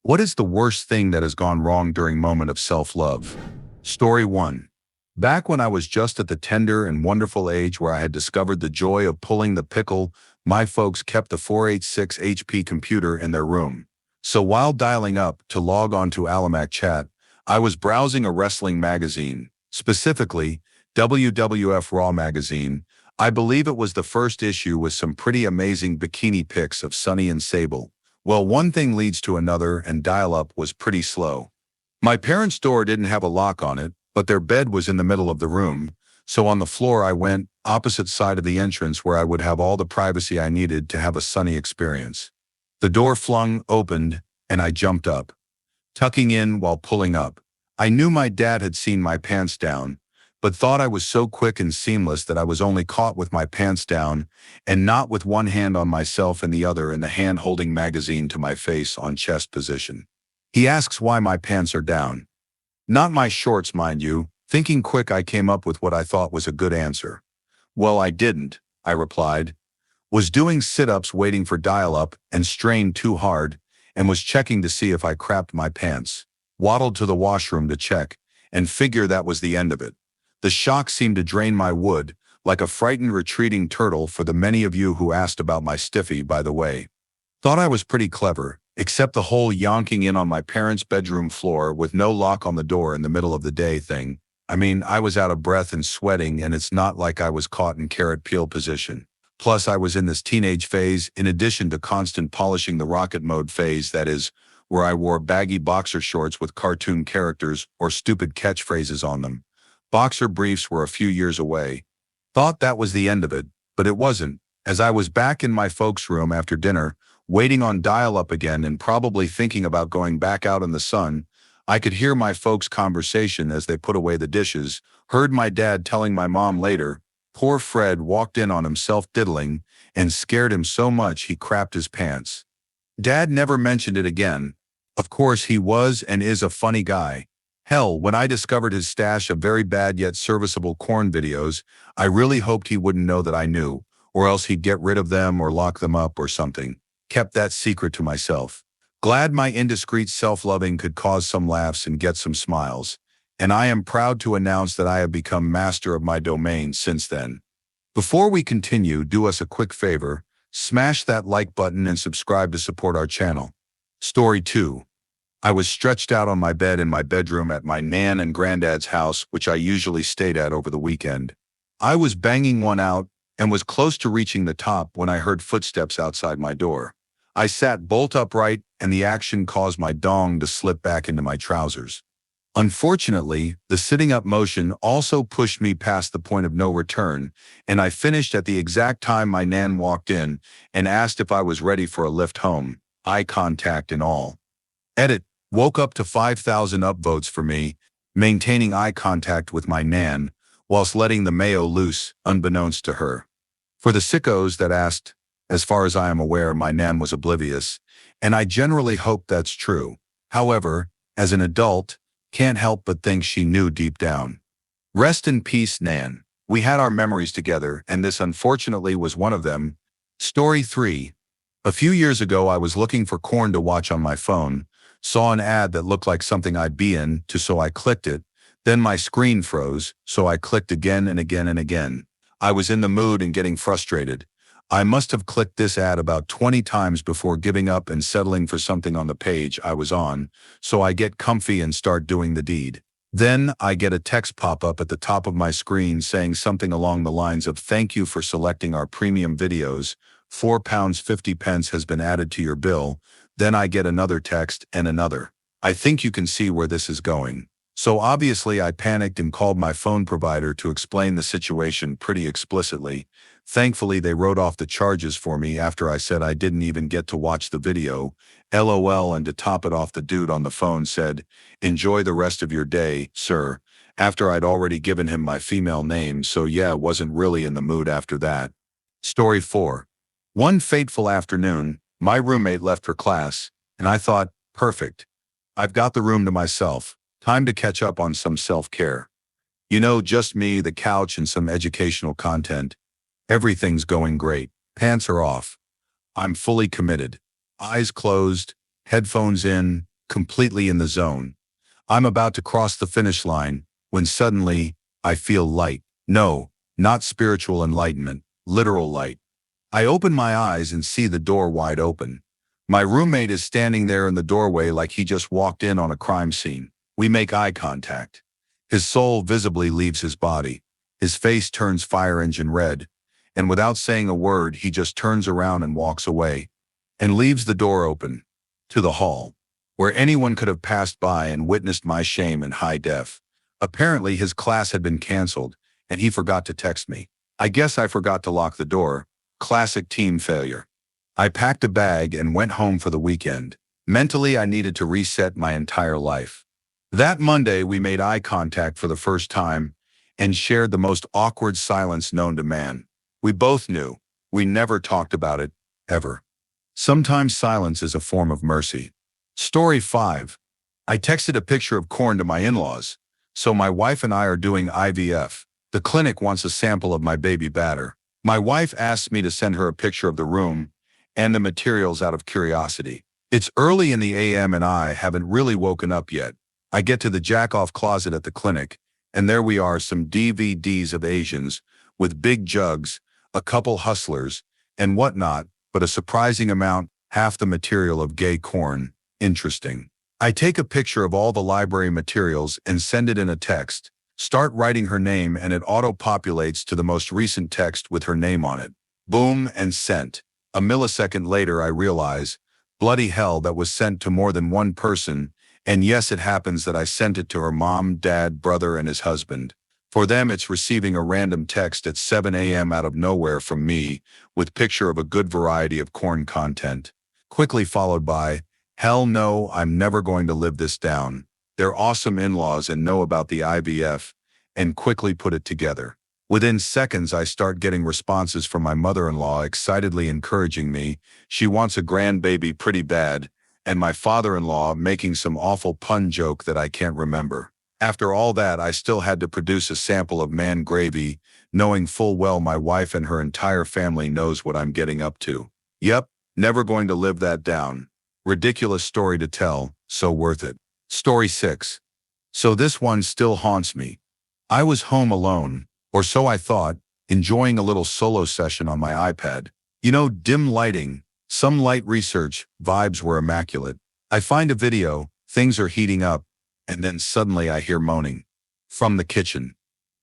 What is the worst thing that has gone wrong during moment of self-love? Story 1. Back when I was just at the tender and wonderful age where I had discovered the joy of pulling the pickle, my folks kept a 486 HP computer in their room. So while dialing up to log on to Aloe chat, I was browsing a wrestling magazine, specifically WWF Raw magazine. I believe it was the first issue with some pretty amazing bikini pics of Sunny and Sable. Well, one thing leads to another, and dial-up was pretty slow. My parents' door didn't have a lock on it, but their bed was in the middle of the room, so on the floor I went, opposite side of the entrance where I would have all the privacy I needed to have a sunny experience. The door flung opened, and I jumped up, tucking in while pulling up. I knew my dad had seen my pants down, but thought I was so quick and seamless that I was only caught with my pants down and not with one hand on myself and the other in the hand holding magazine to my face on chest position. He asks why my pants are down. Not my shorts, mind you. Thinking quick, I came up with what I thought was a good answer. Well, I didn't, I replied. Was doing sit-ups waiting for dial-up and strained too hard and was checking to see if I crapped my pants. Waddled to the washroom to check and figure that was the end of it. The shock seemed to drain my wood, like a frightened retreating turtle for the many of you who asked about my stiffy, by the way. Thought I was pretty clever, except the whole yonking in on my parents' bedroom floor with no lock on the door in the middle of the day thing. I mean, I was out of breath and sweating, and it's not like I was caught in carrot peel position. Plus, I was in this teenage phase, in addition to constant polishing the rocket mode phase, that is, where I wore baggy boxer shorts with cartoon characters or stupid catchphrases on them. Boxer briefs were a few years away. Thought that was the end of it, but it wasn't. As I was back in my folks' room after dinner, waiting on dial-up again and probably thinking about going back out in the sun, I could hear my folks' conversation as they put away the dishes, heard my dad telling my mom later, poor Fred walked in on himself diddling and scared him so much he crapped his pants. Dad never mentioned it again. Of course, he was and is a funny guy. Hell, when I discovered his stash of very bad yet serviceable corn videos, I really hoped he wouldn't know that I knew, or else he'd get rid of them or lock them up or something. Kept that secret to myself. Glad my indiscreet self-loving could cause some laughs and get some smiles, and I am proud to announce that I have become master of my domain since then. Before we continue, do us a quick favor, smash that like button and subscribe to support our channel. Story 2. I was stretched out on my bed in my bedroom at my nan and granddad's house, which I usually stayed at over the weekend. I was banging one out and was close to reaching the top when I heard footsteps outside my door. I sat bolt upright, and the action caused my dong to slip back into my trousers. Unfortunately, the sitting up motion also pushed me past the point of no return, and I finished at the exact time my nan walked in and asked if I was ready for a lift home, eye contact and all. Edit. Woke up to 5,000 upvotes for me, maintaining eye contact with my nan, whilst letting the mayo loose, unbeknownst to her. For the sickos that asked, as far as I am aware, my nan was oblivious, and I generally hope that's true. However, as an adult, can't help but think she knew deep down. Rest in peace, Nan. We had our memories together, and this unfortunately was one of them. Story 3. A few years ago, I was looking for corn to watch on my phone, saw an ad that looked like something I'd be in, so I clicked it. Then my screen froze, so I clicked again and again and again. I was in the mood and getting frustrated. I must have clicked this ad about 20 times before giving up and settling for something on the page I was on, so I get comfy and start doing the deed. Then I get a text pop up at the top of my screen saying something along the lines of "Thank you for selecting our premium videos. £4.50 has been added to your bill." Then I get another text and another. I think you can see where this is going. So obviously I panicked and called my phone provider to explain the situation pretty explicitly. Thankfully they wrote off the charges for me after I said I didn't even get to watch the video. LOL. And to top it off, the dude on the phone said, "Enjoy the rest of your day, sir," after I'd already given him my female name, so yeah, wasn't really in the mood after that. Story 4. One fateful afternoon, my roommate left for class, and I thought, perfect. I've got the room to myself. Time to catch up on some self-care. You know, just me, the couch, and some educational content. Everything's going great. Pants are off. I'm fully committed. Eyes closed, headphones in, completely in the zone. I'm about to cross the finish line when suddenly I feel light. No, not spiritual enlightenment, literal light. I open my eyes and see the door wide open. My roommate is standing there in the doorway like he just walked in on a crime scene. We make eye contact. His soul visibly leaves his body. His face turns fire engine red, and without saying a word, he just turns around and walks away, and leaves the door open to the hall, where anyone could have passed by and witnessed my shame in high def. Apparently, his class had been canceled, and he forgot to text me. I guess I forgot to lock the door. Classic team failure. I packed a bag and went home for the weekend. Mentally, I needed to reset my entire life. That Monday, we made eye contact for the first time and shared the most awkward silence known to man. We both knew. We never talked about it, ever. Sometimes silence is a form of mercy. Story 5. I texted a picture of corn to my in-laws. So my wife and I are doing IVF. The clinic wants a sample of my baby batter. My wife asks me to send her a picture of the room and the materials out of curiosity. It's early in the AM and I haven't really woken up yet. I get to the jack-off closet at the clinic, and there we are, some DVDs of Asians with big jugs, a couple hustlers, and whatnot, but a surprising amount, half the material of gay corn. Interesting. I take a picture of all the library materials and send it in a text. Start writing her name and it auto-populates to the most recent text with her name on it. Boom, and sent. A millisecond later I realize, bloody hell, that was sent to more than one person, and yes, it happens that I sent it to her mom, dad, brother, and his husband. For them, it's receiving a random text at 7 a.m. out of nowhere from me with picture of a good variety of corn content, quickly followed by, hell no, I'm never going to live this down. They're awesome in-laws and know about the IVF, and quickly put it together. Within seconds, I start getting responses from my mother-in-law excitedly encouraging me. She wants a grandbaby pretty bad, and my father-in-law making some awful pun joke that I can't remember. After all that, I still had to produce a sample of man gravy, knowing full well my wife and her entire family knows what I'm getting up to. Yep, never going to live that down. Ridiculous story to tell, so worth it. Story 6. So this one still haunts me. I was home alone, or so I thought, enjoying a little solo session on my iPad. You know, dim lighting, some light research, vibes were immaculate. I find a video, things are heating up, and then suddenly I hear moaning from the kitchen.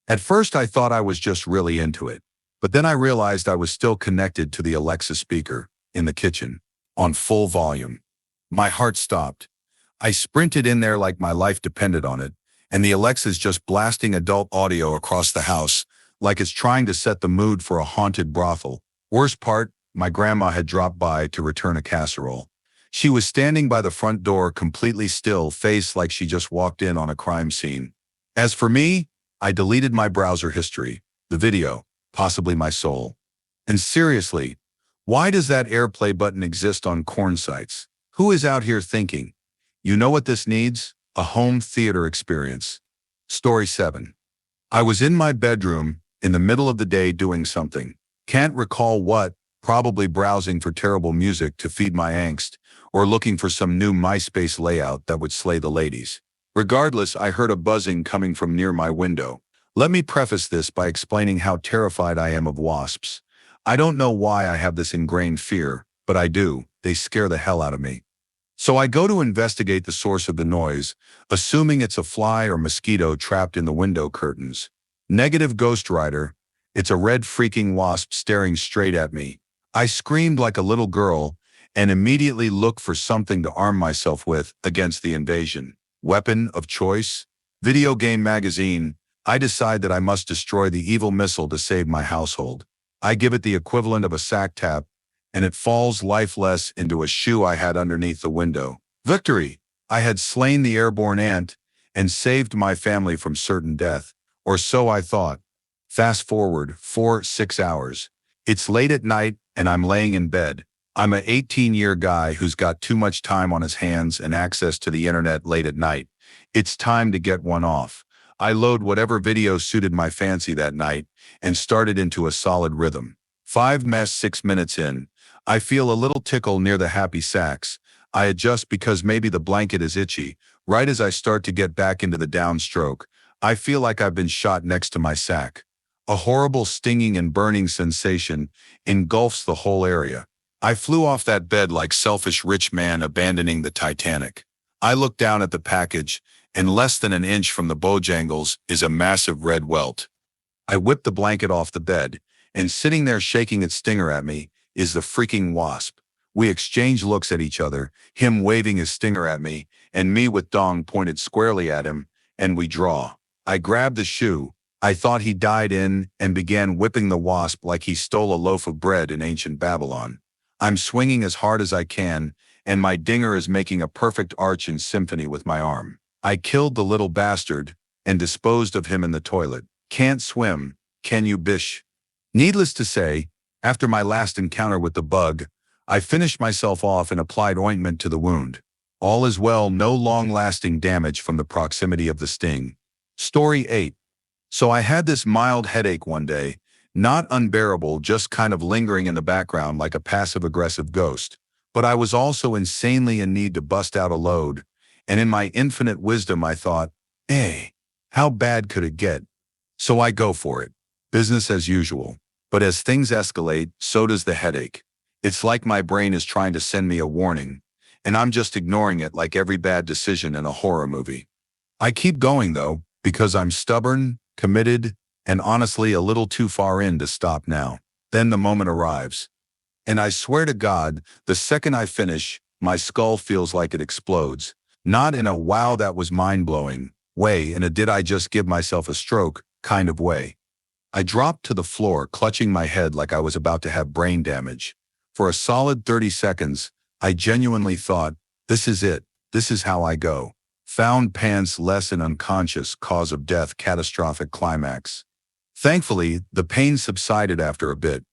At first I thought I was just really into it, but then I realized I was still connected to the Alexa speaker in the kitchen, on full volume. My heart stopped. I sprinted in there like my life depended on it, and the Alexa's just blasting adult audio across the house, like it's trying to set the mood for a haunted brothel. Worst part, my grandma had dropped by to return a casserole. She was standing by the front door completely still, face like she just walked in on a crime scene. As for me, I deleted my browser history, the video, possibly my soul. And seriously, why does that AirPlay button exist on corn sites? Who is out here thinking, you know what this needs? A home theater experience. Story 7. I was in my bedroom in the middle of the day doing something. Can't recall what, probably browsing for terrible music to feed my angst, or looking for some new MySpace layout that would slay the ladies. Regardless, I heard a buzzing coming from near my window. Let me preface this by explaining how terrified I am of wasps. I don't know why I have this ingrained fear, but I do. They scare the hell out of me. So I go to investigate the source of the noise, assuming it's a fly or mosquito trapped in the window curtains. Negative Ghost Rider. It's a red freaking wasp staring straight at me. I screamed like a little girl and immediately looked for something to arm myself with against the invasion. Weapon of choice? Video game magazine. I decide that I must destroy the evil missile to save my household. I give it the equivalent of a sack tap, and it falls lifeless into a shoe I had underneath the window. Victory! I had slain the airborne ant and saved my family from certain death, or so I thought. Fast forward 6 hours. It's late at night and I'm laying in bed. I'm an 18-year guy who's got too much time on his hands and access to the internet late at night. It's time to get one off. I load whatever video suited my fancy that night and started into a solid rhythm. 6 minutes in, I feel a little tickle near the happy sacs. I adjust because maybe the blanket is itchy. Right as I start to get back into the downstroke, I feel like I've been shot next to my sack. A horrible stinging and burning sensation engulfs the whole area. I flew off that bed like selfish rich man abandoning the Titanic. I look down at the package, and less than an inch from the Bojangles is a massive red welt. I whip the blanket off the bed, and sitting there shaking its stinger at me is the freaking Wasp. We exchange looks at each other, him waving his stinger at me, and me with dong pointed squarely at him, and we draw. I grab the shoe I thought he died in and began whipping the Wasp like he stole a loaf of bread in ancient Babylon. I'm swinging as hard as I can, and my dinger is making a perfect arch in symphony with my arm. I killed the little bastard and disposed of him in the toilet. Can't swim, can you, bish? Needless to say, after my last encounter with the bug, I finished myself off and applied ointment to the wound. All is well, no long-lasting damage from the proximity of the sting. Story 8. So I had this mild headache one day, not unbearable, just kind of lingering in the background like a passive-aggressive ghost. But I was also insanely in need to bust out a load, and in my infinite wisdom I thought, hey, how bad could it get? So I go for it. Business as usual. But as things escalate, so does the headache. It's like my brain is trying to send me a warning, and I'm just ignoring it like every bad decision in a horror movie. I keep going though, because I'm stubborn, committed, and honestly a little too far in to stop now. Then the moment arrives. And I swear to God, the second I finish, my skull feels like it explodes. Not in a wow that was mind-blowing way, in a did I just give myself a stroke kind of way. I dropped to the floor, clutching my head like I was about to have brain damage. For a solid 30 seconds, I genuinely thought, this is it, this is how I go. Found pants less and unconscious, cause of death, catastrophic climax. Thankfully, the pain subsided after a bit,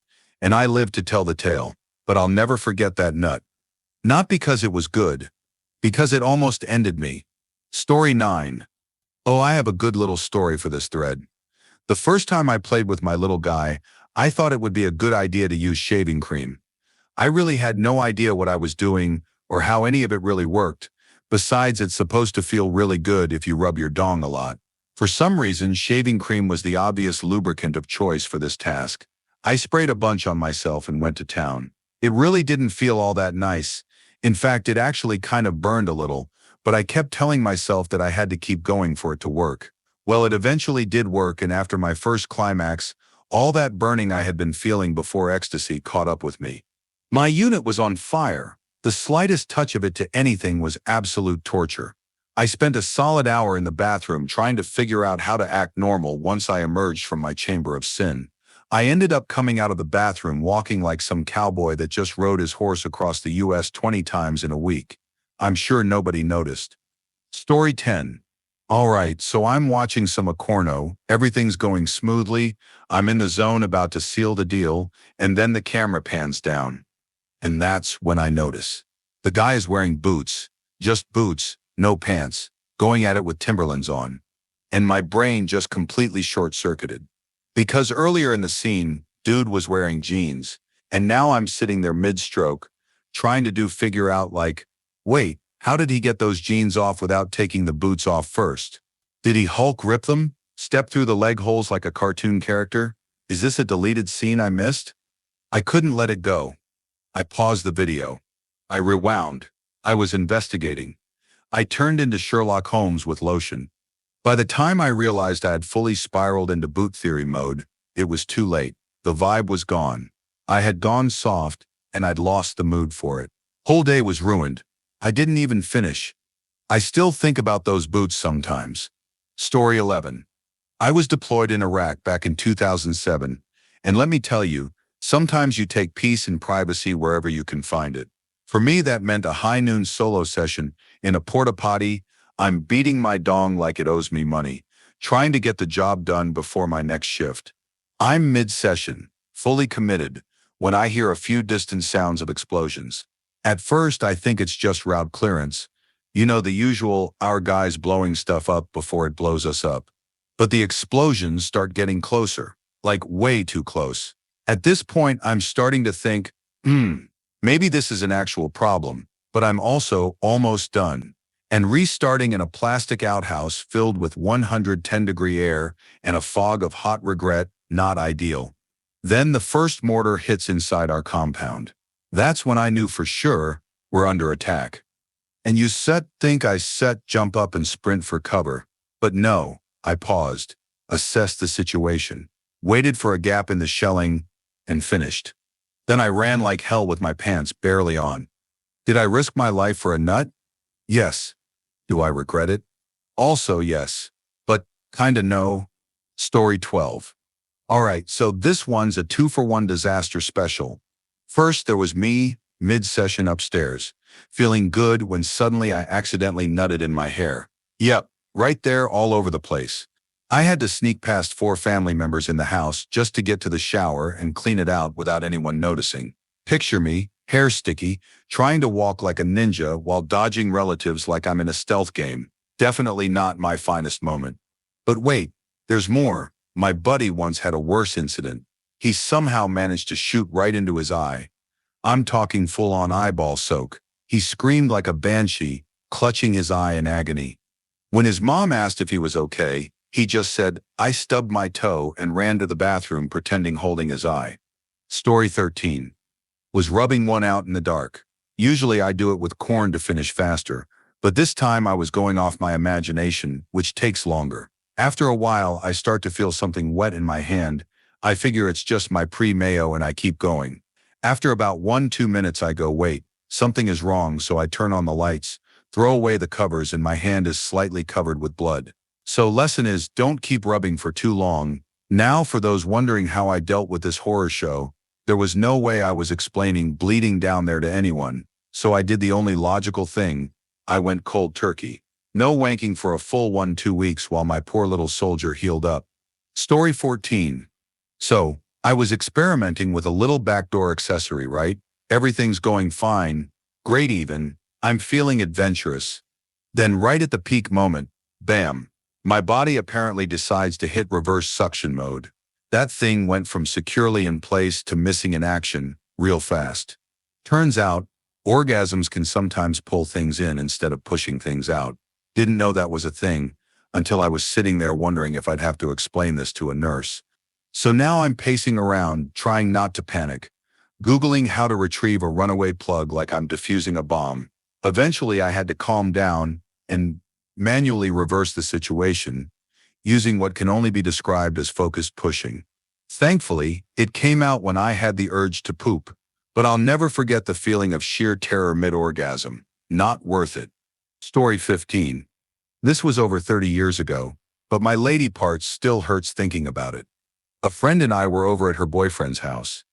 and I lived to tell the tale, but I'll never forget that nut. Not because it was good, because it almost ended me. Story 9. Oh, I have a good little story for this thread. The first time I played with my little guy, I thought it would be a good idea to use shaving cream. I really had no idea what I was doing or how any of it really worked. Besides, it's supposed to feel really good if you rub your dong a lot. For some reason, shaving cream was the obvious lubricant of choice for this task. I sprayed a bunch on myself and went to town. It really didn't feel all that nice. In fact, it actually kind of burned a little, but I kept telling myself that I had to keep going for it to work. Well, it eventually did work, and after my first climax, all that burning I had been feeling before ecstasy caught up with me. My unit was on fire. The slightest touch of it to anything was absolute torture. I spent a solid hour in the bathroom trying to figure out how to act normal once I emerged from my chamber of sin. I ended up coming out of the bathroom walking like some cowboy that just rode his horse across the US 20 times in a week. I'm sure nobody noticed. Story 10. Alright, so I'm watching some Acorno, everything's going smoothly, I'm in the zone about to seal the deal, and then the camera pans down. And that's when I notice. The guy is wearing boots, just boots, no pants, going at it with Timberlands on. And my brain just completely short-circuited. Because earlier in the scene, dude was wearing jeans, and now I'm sitting there mid-stroke, trying to figure out like, wait, how did he get those jeans off without taking the boots off first? Did he Hulk rip them? Step through the leg holes like a cartoon character? Is this a deleted scene I missed? I couldn't let it go. I paused the video. I rewound. I was investigating. I turned into Sherlock Holmes with lotion. By the time I realized I had fully spiraled into boot theory mode, it was too late. The vibe was gone. I had gone soft, and I'd lost the mood for it. Whole day was ruined. I didn't even finish. I still think about those boots sometimes. Story 11. I was deployed in Iraq back in 2007, and let me tell you, sometimes you take peace and privacy wherever you can find it. For me, that meant a high noon solo session in a porta potty. I'm beating my dong like it owes me money, trying to get the job done before my next shift. I'm mid-session, fully committed, when I hear a few distant sounds of explosions. At first, I think it's just route clearance. You know, the usual, our guys blowing stuff up before it blows us up. But the explosions start getting closer, like way too close. At this point, I'm starting to think, maybe this is an actual problem. but I'm also almost done. And restarting in a plastic outhouse filled with 110-degree air and a fog of hot regret, not ideal. Then the first mortar hits inside our compound. That's when I knew for sure we're under attack. And think I jump up and sprint for cover. But no, I paused, assessed the situation, waited for a gap in the shelling, and finished. Then I ran like hell with my pants barely on. Did I risk my life for a nut? Yes. Do I regret it? Also yes. But kinda no. Story 12. Alright, so this one's a 2-for-1 disaster special. First, there was me, mid-session upstairs, feeling good when suddenly I accidentally nutted in my hair. Yep, right there all over the place. I had to sneak past 4 family members in the house just to get to the shower and clean it out without anyone noticing. Picture me, hair sticky, trying to walk like a ninja while dodging relatives like I'm in a stealth game. Definitely not my finest moment. But wait, there's more. My buddy once had a worse incident. He somehow managed to shoot right into his eye. I'm talking full-on eyeball soak. He screamed like a banshee, clutching his eye in agony. When his mom asked if he was okay, he just said, "I stubbed my toe," and ran to the bathroom pretending holding his eye. Story 13. Was rubbing one out in the dark. Usually I do it with corn to finish faster, but this time I was going off my imagination, which takes longer. After a while, I start to feel something wet in my hand. I figure it's just my pre-mayo and I keep going. After about 1-2 minutes I go, wait, something is wrong, so I turn on the lights, throw away the covers, and my hand is slightly covered with blood. So lesson is, don't keep rubbing for too long. Now for those wondering how I dealt with this horror show, there was no way I was explaining bleeding down there to anyone, so I did the only logical thing. I went cold turkey. No wanking for a full 1-2 weeks while my poor little soldier healed up. Story 14. So, I was experimenting with a little backdoor accessory, right? Everything's going fine, great even, I'm feeling adventurous. Then right at the peak moment, bam, my body apparently decides to hit reverse suction mode. That thing went from securely in place to missing in action, real fast. Turns out, orgasms can sometimes pull things in instead of pushing things out. Didn't know that was a thing, until I was sitting there wondering if I'd have to explain this to a nurse. So now I'm pacing around, trying not to panic, Googling how to retrieve a runaway plug like I'm defusing a bomb. Eventually I had to calm down and manually reverse the situation, using what can only be described as focused pushing. Thankfully, it came out when I had the urge to poop, but I'll never forget the feeling of sheer terror mid-orgasm. Not worth it. Story 15. This was over 30 years ago, but my lady part still hurts thinking about it. A friend and I were over at her boyfriend's house.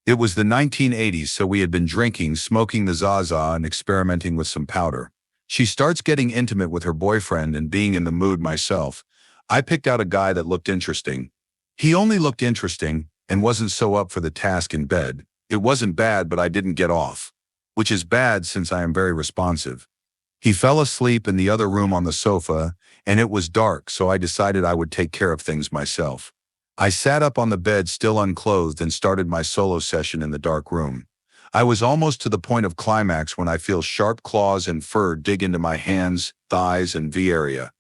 It was the 1980s, so we had been drinking, smoking the Zaza, and experimenting with some powder. She starts getting intimate with her boyfriend, and being in the mood myself, I picked out a guy that looked interesting. He only looked interesting and wasn't so up for the task in bed. It wasn't bad, but I didn't get off, which is bad since I am very responsive. He fell asleep in the other room on the sofa, and it was dark, so I decided I would take care of things myself. I sat up on the bed still unclothed and started my solo session in the dark room. I was almost to the point of climax when I feel sharp claws and fur dig into my hands, thighs, and V area.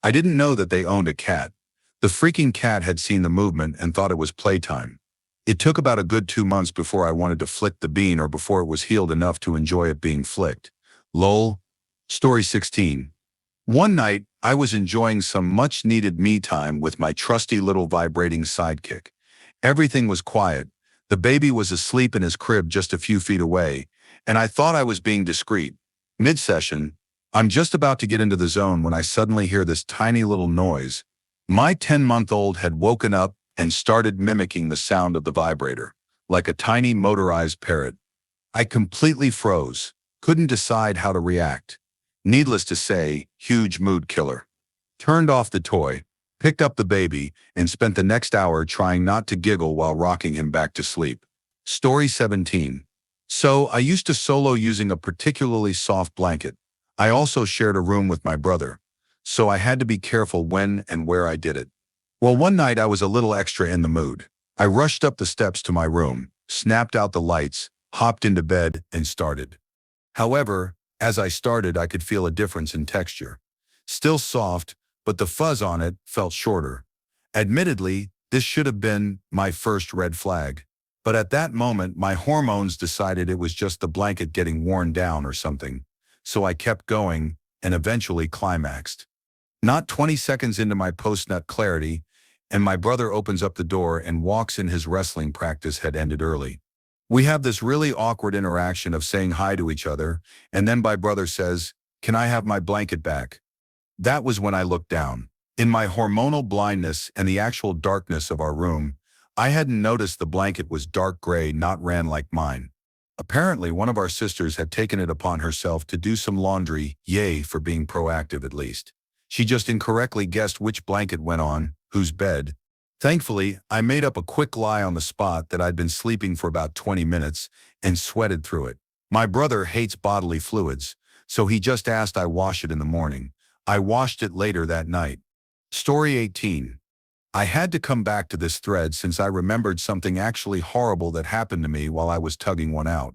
I didn't know that they owned a cat. The freaking cat had seen the movement and thought it was playtime. It took about a good 2 months before I wanted to flick the bean or before it was healed enough to enjoy it being flicked. Lol. Story 16. One night, I was enjoying some much-needed me time with my trusty little vibrating sidekick. Everything was quiet. The baby was asleep in his crib just a few feet away, and I thought I was being discreet. Mid-session, I'm just about to get into the zone when I suddenly hear this tiny little noise. My 10-month-old had woken up and started mimicking the sound of the vibrator, like a tiny motorized parrot. I completely froze, couldn't decide how to react. Needless to say, huge mood killer. Turned off the toy, picked up the baby, and spent the next hour trying not to giggle while rocking him back to sleep. Story 17. So, I used to solo using a particularly soft blanket. I also shared a room with my brother, so I had to be careful when and where I did it. Well, one night I was a little extra in the mood. I rushed up the steps to my room, snapped out the lights, hopped into bed, and started. However, As I started, I could feel a difference in texture. Still soft, but the fuzz on it felt shorter. Admittedly, this should have been my first red flag. But at that moment, my hormones decided it was just the blanket getting worn down or something. So I kept going and eventually climaxed. Not 20 seconds into my post-nut clarity, and my brother opens up the door and walks in. His wrestling practice had ended early. We have this really awkward interaction of saying hi to each other, and then my brother says, "Can I have my blanket back?" That was when I looked down. In my hormonal blindness and the actual darkness of our room, I hadn't noticed the blanket was dark gray, not ran like mine. Apparently, one of our sisters had taken it upon herself to do some laundry, yay for being proactive at least. She just incorrectly guessed which blanket went on, whose bed. Thankfully, I made up a quick lie on the spot that I'd been sleeping for about 20 minutes and sweated through it. My brother hates bodily fluids, so he just asked I wash it in the morning. I washed it later that night. Story 18. I had to come back to this thread since I remembered something actually horrible that happened to me while I was tugging one out.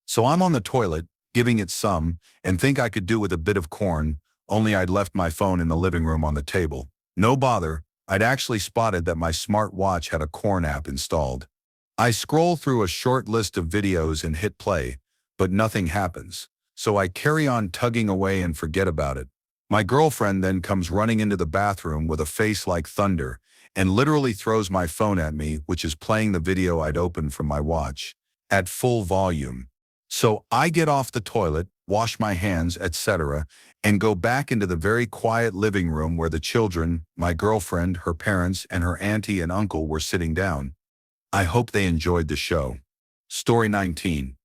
So I'm on the toilet, giving it some, and think I could do with a bit of corn, only I'd left my phone in the living room on the table. No bother, I'd actually spotted that my smartwatch had a corn app installed. I scroll through a short list of videos and hit play, but nothing happens. So I carry on tugging away and forget about it. My girlfriend then comes running into the bathroom with a face like thunder and literally throws my phone at me, which is playing the video I'd opened from my watch, at full volume. So I get off the toilet, wash my hands, etc., and go back into the very quiet living room where the children, my girlfriend, her parents, and her auntie and uncle were sitting down. I hope they enjoyed the show. Story 19.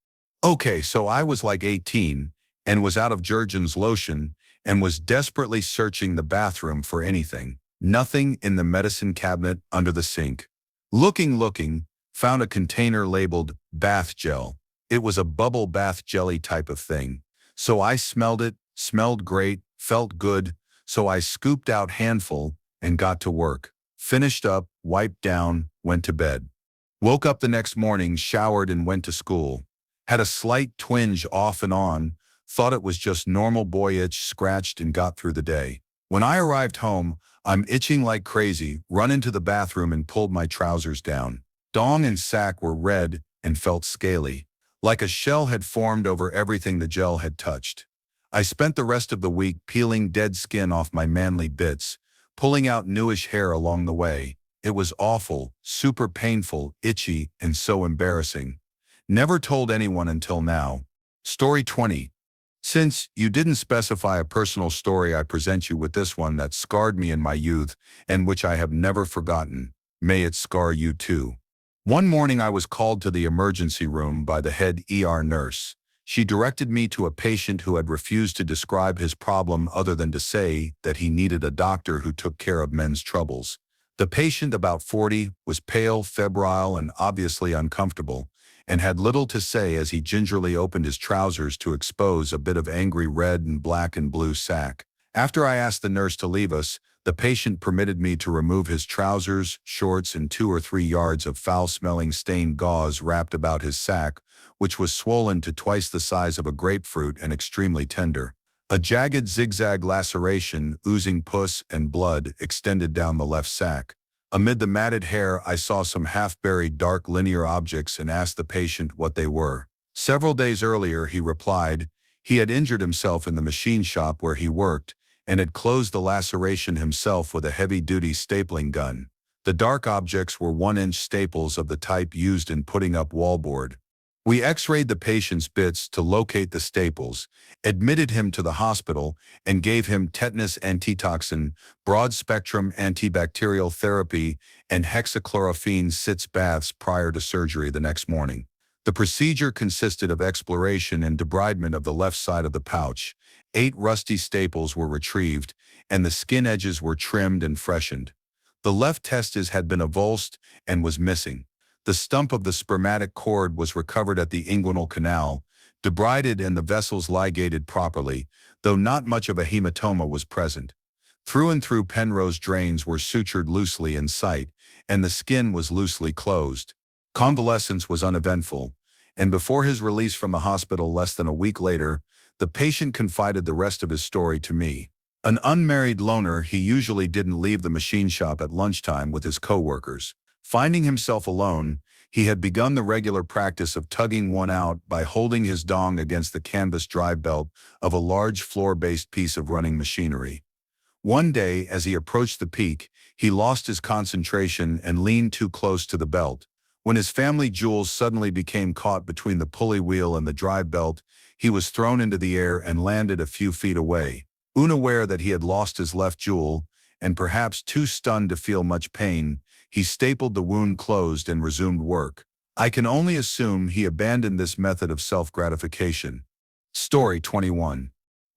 Okay, so I was like 18 and was out of Jergens lotion and was desperately searching the bathroom for anything. Nothing in the medicine cabinet under the sink. Looking, found a container labeled bath gel. It was a bubble bath jelly type of thing. So I smelled it, smelled great, felt good, so I scooped out handful and got to work. Finished up, wiped down, went to bed. Woke up the next morning, showered and went to school. Had a slight twinge off and on, thought it was just normal boy itch, scratched and got through the day. When I arrived home, I'm itching like crazy, run into the bathroom and pulled my trousers down. Dong and sack were red and felt scaly. Like a shell had formed over everything the gel had touched. I spent the rest of the week peeling dead skin off my manly bits, pulling out newish hair along the way. It was awful, super painful, itchy, and so embarrassing. Never told anyone until now. Story 20. Since you didn't specify a personal story, I present you with this one that scarred me in my youth and which I have never forgotten. May it scar you too. One morning I was called to the emergency room by the head ER nurse. She directed me to a patient who had refused to describe his problem other than to say that he needed a doctor who took care of men's troubles. The patient, about 40, was pale, febrile, and obviously uncomfortable, and had little to say as he gingerly opened his trousers to expose a bit of angry red and black and blue sack. After I asked the nurse to leave us, the patient permitted me to remove his trousers, shorts, and 2 or 3 yards of foul-smelling stained gauze wrapped about his sack, which was swollen to twice the size of a grapefruit and extremely tender. A jagged zigzag laceration, oozing pus and blood, extended down the left sack. Amid the matted hair, I saw some half-buried dark linear objects and asked the patient what they were. Several days earlier, he replied, he had injured himself in the machine shop where he worked and had closed the laceration himself with a heavy-duty stapling gun. The dark objects were 1-inch staples of the type used in putting up wallboard. We x-rayed the patient's bits to locate the staples, admitted him to the hospital, and gave him tetanus antitoxin, broad-spectrum antibacterial therapy, and hexachlorophene sitz baths prior to surgery the next morning. The procedure consisted of exploration and debridement of the left side of the pouch. 8 rusty staples were retrieved, and the skin edges were trimmed and freshened. The left testis had been avulsed and was missing. The stump of the spermatic cord was recovered at the inguinal canal, debrided and the vessels ligated properly, though not much of a hematoma was present. Through and through Penrose drains were sutured loosely in sight, and the skin was loosely closed. Convalescence was uneventful, and before his release from the hospital less than a week later, The patient confided the rest of his story to me. An unmarried loner, he usually didn't leave the machine shop at lunchtime with his coworkers. Finding himself alone, he had begun the regular practice of tugging one out by holding his dong against the canvas drive belt of a large floor-based piece of running machinery. One day, as he approached the peak, he lost his concentration and leaned too close to the belt. When his family jewels suddenly became caught between the pulley wheel and the drive belt, he was thrown into the air and landed a few feet away. Unaware that he had lost his left jewel, and perhaps too stunned to feel much pain, he stapled the wound closed and resumed work. I can only assume he abandoned this method of self-gratification. Story 21.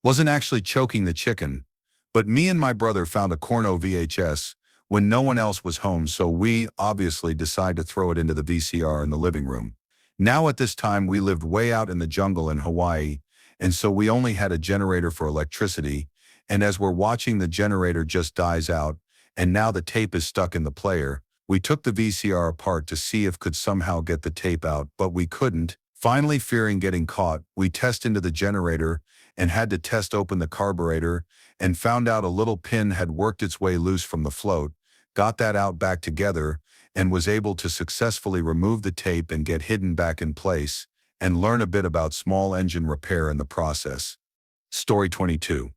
Wasn't actually choking the chicken, but me and my brother found a Corno VHS when no one else was home, so we obviously decided to throw it into the VCR in the living room. Now at this time we lived way out in the jungle in Hawaii, and so we only had a generator for electricity, and as we're watching the generator just dies out, and now the tape is stuck in the player, we took the VCR apart to see if could somehow get the tape out, but we couldn't. Finally, fearing getting caught, we tested into the generator and had to test open the carburetor and found out a little pin had worked its way loose from the float, got that out back together, and was able to successfully remove the tape and get hidden back in place, and learn a bit about small engine repair in the process. Story 22.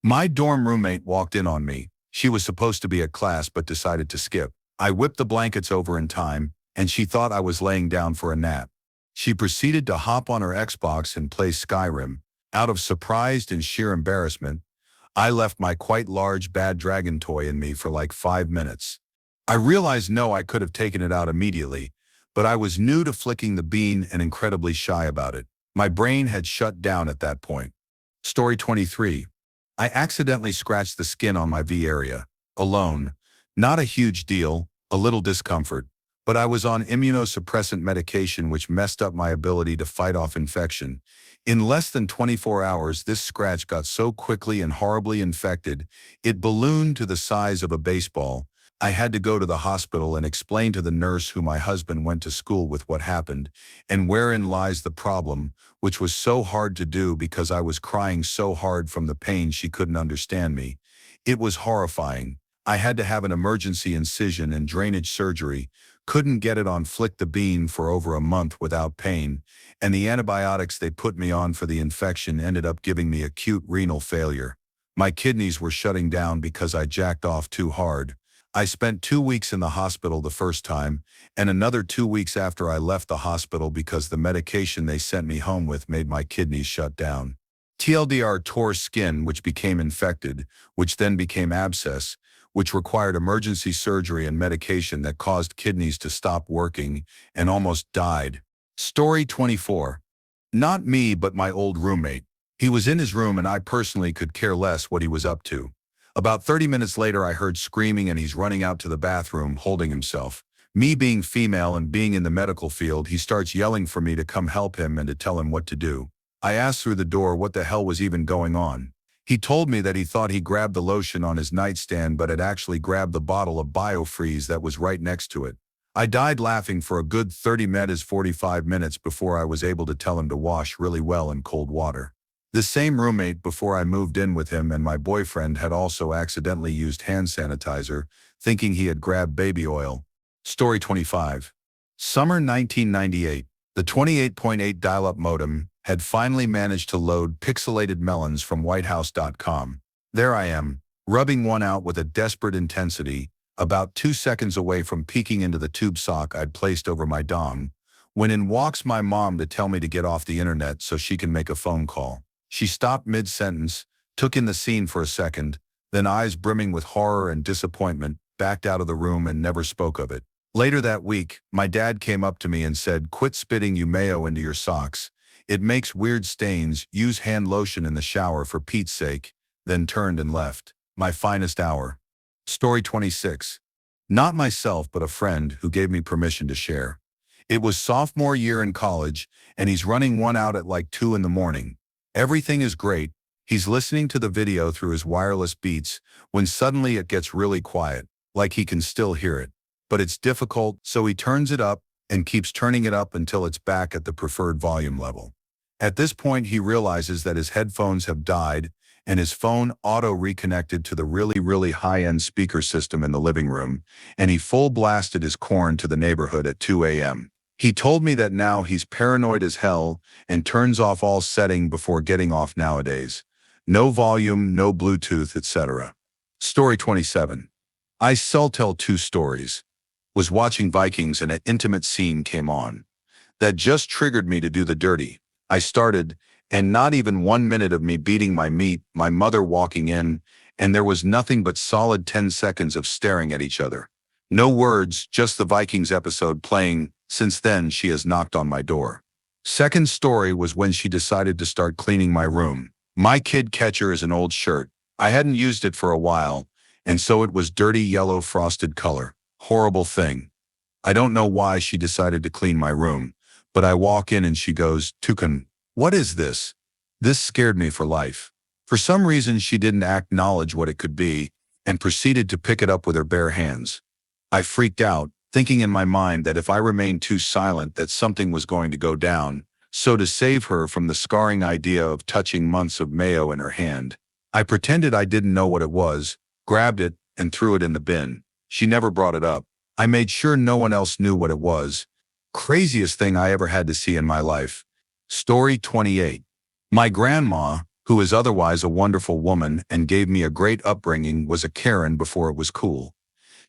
My dorm roommate walked in on me. She was supposed to be at class but decided to skip. I whipped the blankets over in time, and she thought I was laying down for a nap. She proceeded to hop on her Xbox and play Skyrim. Out of surprise and sheer embarrassment, I left my quite large bad dragon toy in me for like 5 minutes. I realized I could have taken it out immediately, but I was new to flicking the bean and incredibly shy about it. My brain had shut down at that point. Story 23. I accidentally scratched the skin on my V area. Alone. Not a huge deal, a little discomfort, but I was on immunosuppressant medication which messed up my ability to fight off infection. In less than 24 hours, this scratch got so quickly and horribly infected, it ballooned to the size of a baseball. I had to go to the hospital and explain to the nurse who my husband went to school with what happened, and wherein lies the problem, which was so hard to do because I was crying so hard from the pain she couldn't understand me. It was horrifying. I had to have an emergency incision and drainage surgery, couldn't get it on Flick the Bean for over a month without pain, and the antibiotics they put me on for the infection ended up giving me acute renal failure. My kidneys were shutting down because I jacked off too hard. I spent 2 weeks in the hospital the first time, and another 2 weeks after I left the hospital because the medication they sent me home with made my kidneys shut down. TLDR tore skin which became infected, which then became abscess, which required emergency surgery and medication that caused kidneys to stop working and almost died. Story 24. Not me, but my old roommate. He was in his room and I personally could care less what he was up to. About 30 minutes later, I heard screaming and he's running out to the bathroom holding himself. Me being female and being in the medical field, he starts yelling for me to come help him and to tell him what to do. I asked through the door what the hell was even going on. He told me that he thought he grabbed the lotion on his nightstand but had actually grabbed the bottle of biofreeze that was right next to it. I died laughing for a good 45 minutes before I was able to tell him to wash really well in cold water. The same roommate before I moved in with him and my boyfriend had also accidentally used hand sanitizer, thinking he had grabbed baby oil. Story 25. Summer 1998. The 28.8 dial-up modem had finally managed to load pixelated melons from whitehouse.com. There I am, rubbing one out with a desperate intensity, about 2 seconds away from peeking into the tube sock I'd placed over my dong, when in walks my mom to tell me to get off the internet so she can make a phone call. She stopped mid-sentence, took in the scene for a second, then eyes brimming with horror and disappointment, backed out of the room and never spoke of it. Later that week, my dad came up to me and said, "Quit spitting you mayo into your socks. It makes weird stains, use hand lotion in the shower for Pete's sake," then turned and left. My finest hour. Story 26. Not myself, but a friend who gave me permission to share. It was sophomore year in college, and he's running one out at like 2 in the morning. Everything is great. He's listening to the video through his wireless Beats when suddenly it gets really quiet, like he can still hear it. But it's difficult, so he turns it up and keeps turning it up until it's back at the preferred volume level. At this point, he realizes that his headphones have died and his phone auto-reconnected to the really high-end speaker system in the living room, and he full-blasted his corn to the neighborhood at 2 a.m. He told me that now he's paranoid as hell and turns off all setting before getting off nowadays. No volume, no Bluetooth, etc. Story 27. I still tell two stories. Was watching Vikings and an intimate scene came on. That just triggered me to do the dirty. I started, and not even 1 minute of me beating my meat, my mother walking in, and there was nothing but solid 10 seconds of staring at each other. No words, just the Vikings episode playing. Since then, she has knocked on my door. Second story was when she decided to start cleaning my room. My kid catcher is an old shirt. I hadn't used it for a while, and so it was dirty yellow frosted color. Horrible thing. I don't know why she decided to clean my room, but I walk in and she goes, "Tukan, what is this?" This scared me for life. For some reason, she didn't acknowledge what it could be and proceeded to pick it up with her bare hands. I freaked out, thinking in my mind that if I remained too silent that something was going to go down, so to save her from the scarring idea of touching months of mayo in her hand, I pretended I didn't know what it was, grabbed it, and threw it in the bin. She never brought it up. I made sure no one else knew what it was. Craziest thing I ever had to see in my life. Story 28. My grandma, who is otherwise a wonderful woman and gave me a great upbringing, was a Karen before it was cool.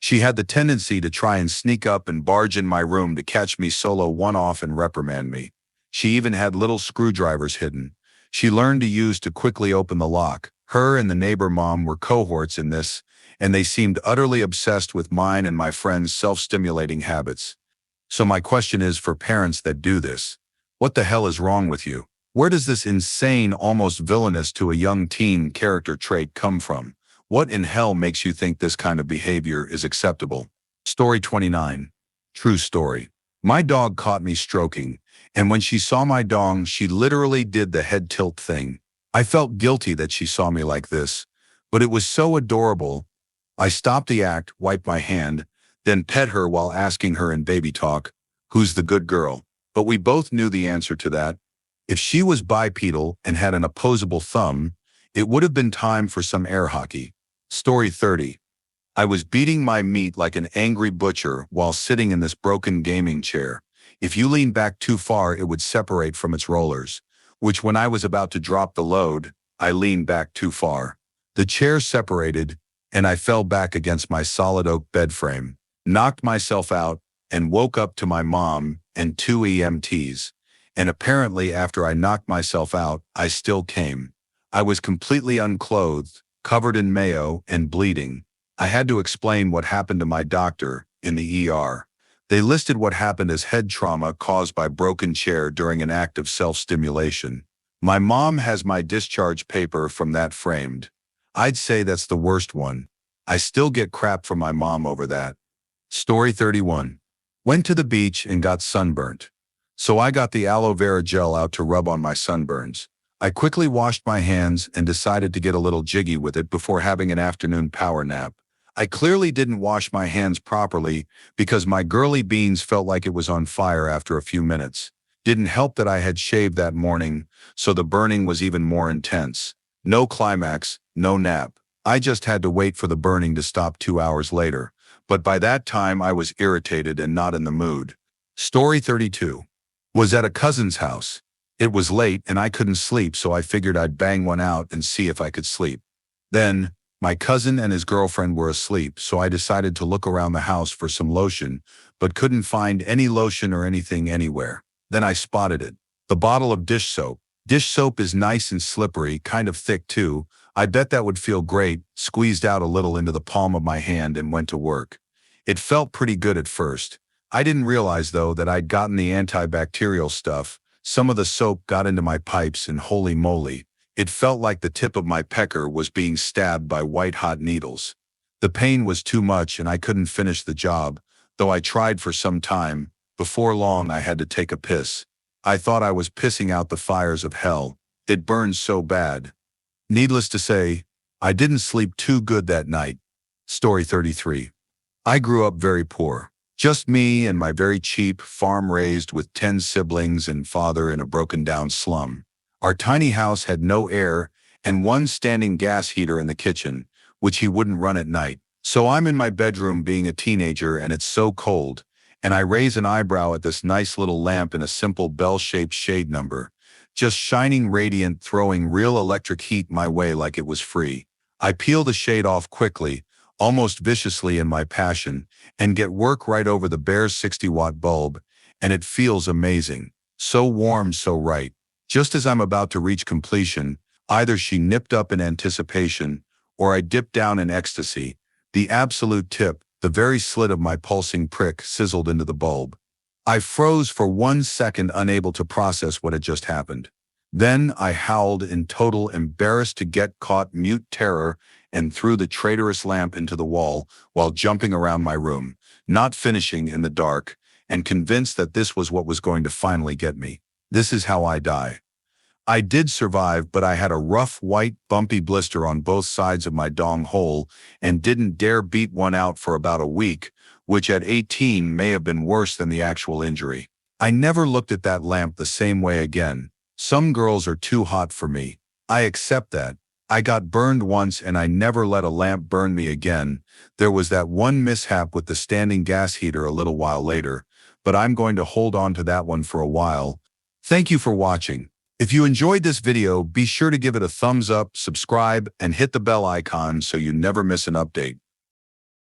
She had the tendency to try and sneak up and barge in my room to catch me solo one-off and reprimand me. She even had little screwdrivers hidden. She learned to use to quickly open the lock. Her and the neighbor mom were cohorts in this, and they seemed utterly obsessed with mine and my friends' self-stimulating habits. So my question is for parents that do this. What the hell is wrong with you? Where does this insane, almost villainous to a young teen character trait come from? What in hell makes you think this kind of behavior is acceptable? Story 29. True story. My dog caught me stroking, and when she saw my dong, she literally did the head tilt thing. I felt guilty that she saw me like this, but it was so adorable. I stopped the act, wiped my hand, then pet her while asking her in baby talk, "Who's the good girl?" But we both knew the answer to that. If she was bipedal and had an opposable thumb, it would have been time for some air hockey. Story 30. I was beating my meat like an angry butcher while sitting in this broken gaming chair. If you lean back too far, it would separate from its rollers, which when I was about to drop the load, I leaned back too far. The chair separated, and I fell back against my solid oak bed frame, knocked myself out, and woke up to my mom and 2 EMTs. And apparently after I knocked myself out, I still came. I was completely unclothed, covered in mayo, and bleeding. I had to explain what happened to my doctor in the ER. They listed what happened as head trauma caused by broken chair during an act of self-stimulation. My mom has my discharge paper from that framed. I'd say that's the worst one. I still get crap from my mom over that. Story 31. Went to the beach and got sunburnt. So I got the aloe vera gel out to rub on my sunburns. I quickly washed my hands and decided to get a little jiggy with it before having an afternoon power nap. I clearly didn't wash my hands properly because my girly beans felt like it was on fire after a few minutes. Didn't help that I had shaved that morning, so the burning was even more intense. No climax, no nap. I just had to wait for the burning to stop 2 hours later. But by that time I was irritated and not in the mood. Story 32. Was at a cousin's house. It was late and I couldn't sleep, so I figured I'd bang one out and see if I could sleep. Then, my cousin and his girlfriend were asleep, so I decided to look around the house for some lotion, but couldn't find any lotion or anything anywhere. Then I spotted it. The bottle of dish soap. Dish soap is nice and slippery, kind of thick too. I bet that would feel great. Squeezed out a little into the palm of my hand and went to work. It felt pretty good at first. I didn't realize, though, that I'd gotten the antibacterial stuff. Some of the soap got into my pipes, and holy moly, it felt like the tip of my pecker was being stabbed by white-hot needles. The pain was too much and I couldn't finish the job, though I tried for some time. Before long, I had to take a piss. I thought I was pissing out the fires of hell. It burned so bad. Needless to say, I didn't sleep too good that night. Story 33. I grew up very poor. Just me and my very cheap farm raised with 10 siblings and father in a broken-down slum. Our tiny house had no air and one standing gas heater in the kitchen, which he wouldn't run at night. So I'm in my bedroom being a teenager and it's so cold, and I raise an eyebrow at this nice little lamp in a simple bell-shaped shade number, just shining radiant, throwing real electric heat my way like it was free. I peel the shade off quickly, almost viciously in my passion, and get work right over the bare 60-watt bulb, and it feels amazing. So warm, so right. Just as I'm about to reach completion, either she nipped up in anticipation, or I dipped down in ecstasy. The absolute tip, the very slit of my pulsing prick, sizzled into the bulb. I froze for 1 second, unable to process what had just happened. Then I howled in total embarrassed to get caught mute terror and threw the traitorous lamp into the wall while jumping around my room, not finishing in the dark, and convinced that this was what was going to finally get me. This is how I die. I did survive, but I had a rough, white, bumpy blister on both sides of my dong hole and didn't dare beat one out for about a week, which at 18 may have been worse than the actual injury. I never looked at that lamp the same way again. Some girls are too hot for me. I accept that. I got burned once and I never let a lamp burn me again. There was that one mishap with the standing gas heater a little while later, but I'm going to hold on to that one for a while. Thank you for watching. If you enjoyed this video, be sure to give it a thumbs up, subscribe, and hit the bell icon so you never miss an update.